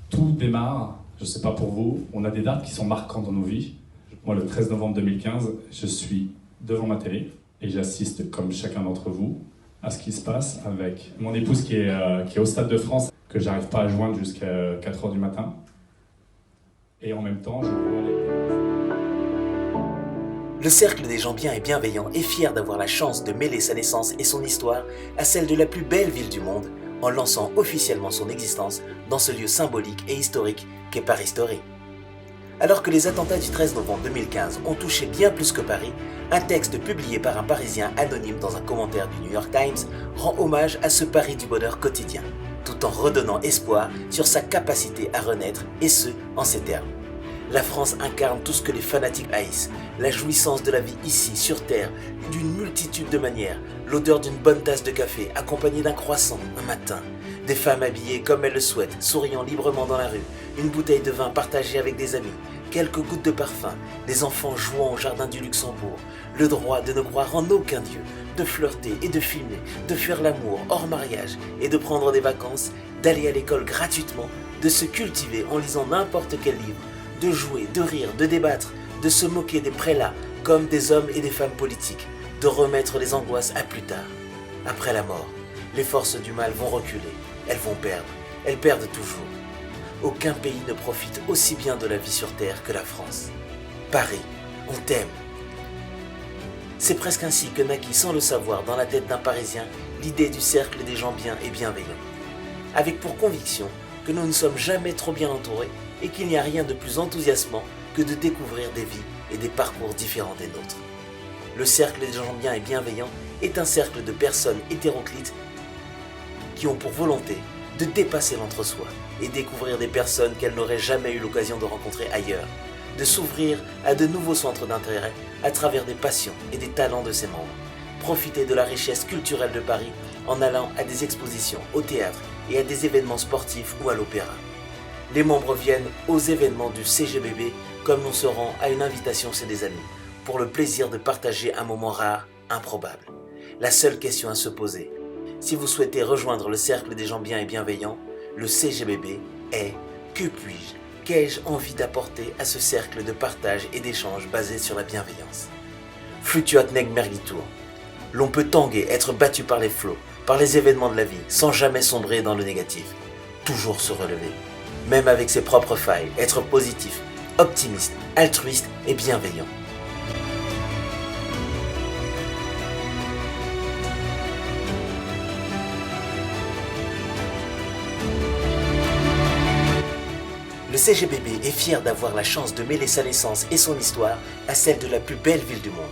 Tout démarre, je ne sais pas pour vous, on a des dates qui sont marquantes dans nos vies. Moi, le 13 novembre 2015, je suis devant ma télé et j'assiste, comme chacun d'entre vous, à ce qui se passe avec mon épouse qui est au Stade de France, que j'arrive pas à joindre jusqu'à 4h du matin. Et en même temps, je vois les... Le Cercle des gens bien et bienveillants est fier d'avoir la chance de mêler sa naissance et son histoire à celle de la plus belle ville du monde en lançant officiellement son existence dans ce lieu symbolique et historique qu'est Paris Story. Alors que les attentats du 13 novembre 2015 ont touché bien plus que Paris, un texte publié par un Parisien anonyme dans un commentaire du New York Times rend hommage à ce Paris du bonheur quotidien, tout en redonnant espoir sur sa capacité à renaître, et ce, en ces termes. La France incarne tout ce que les fanatiques haïssent, la jouissance de la vie ici, sur Terre, d'une multitude de manières, l'odeur d'une bonne tasse de café accompagnée d'un croissant un matin, des femmes habillées comme elles le souhaitent, souriant librement dans la rue, une bouteille de vin partagée avec des amis, quelques gouttes de parfum, des enfants jouant au jardin du Luxembourg, le droit de ne croire en aucun dieu, de flirter et de filmer, de faire l'amour hors mariage et de prendre des vacances, d'aller à l'école gratuitement, de se cultiver en lisant n'importe quel livre, de jouer, de rire, de débattre, de se moquer des prélats comme des hommes et des femmes politiques, de remettre les angoisses à plus tard. Après la mort, les forces du mal vont reculer, elles vont perdre, elles perdent toujours. Aucun pays ne profite aussi bien de la vie sur Terre que la France. Paris, on t'aime. C'est presque ainsi que naquit sans le savoir dans la tête d'un Parisien l'idée du cercle des gens bien et bienveillants. Avec pour conviction que nous ne sommes jamais trop bien entourés et qu'il n'y a rien de plus enthousiasmant que de découvrir des vies et des parcours différents des nôtres. Le cercle des gens bien et bienveillants est un cercle de personnes hétéroclites qui ont pour volonté de dépasser l'entre-soi et découvrir des personnes qu'elles n'auraient jamais eu l'occasion de rencontrer ailleurs, de s'ouvrir à de nouveaux centres d'intérêt à travers des passions et des talents de ses membres, profiter de la richesse culturelle de Paris en allant à des expositions, au théâtre et à des événements sportifs ou à l'opéra. Les membres viennent aux événements du CGBB comme on se rend à une invitation chez des amis, pour le plaisir de partager un moment rare, improbable. La seule question à se poser, si vous souhaitez rejoindre le cercle des gens bien et bienveillants, le CGBB est « Que puis-je, qu'ai-je envie d'apporter à ce cercle de partage et d'échange basé sur la bienveillance ?» Fluctuat nec mergitur. L'on peut tanguer, être battu par les flots, par les événements de la vie, sans jamais sombrer dans le négatif. Toujours se relever, même avec ses propres failles, être positif, optimiste, altruiste et bienveillant. Le CGBB est fier d'avoir la chance de mêler sa naissance et son histoire à celle de la plus belle ville du monde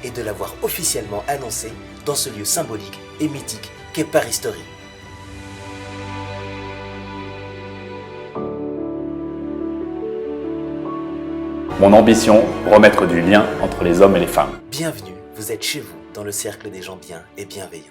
et de l'avoir officiellement annoncée dans ce lieu symbolique et mythique qu'est Paris Story. Mon ambition, remettre du lien entre les hommes et les femmes. Bienvenue, vous êtes chez vous dans le cercle des gens bien et bienveillants.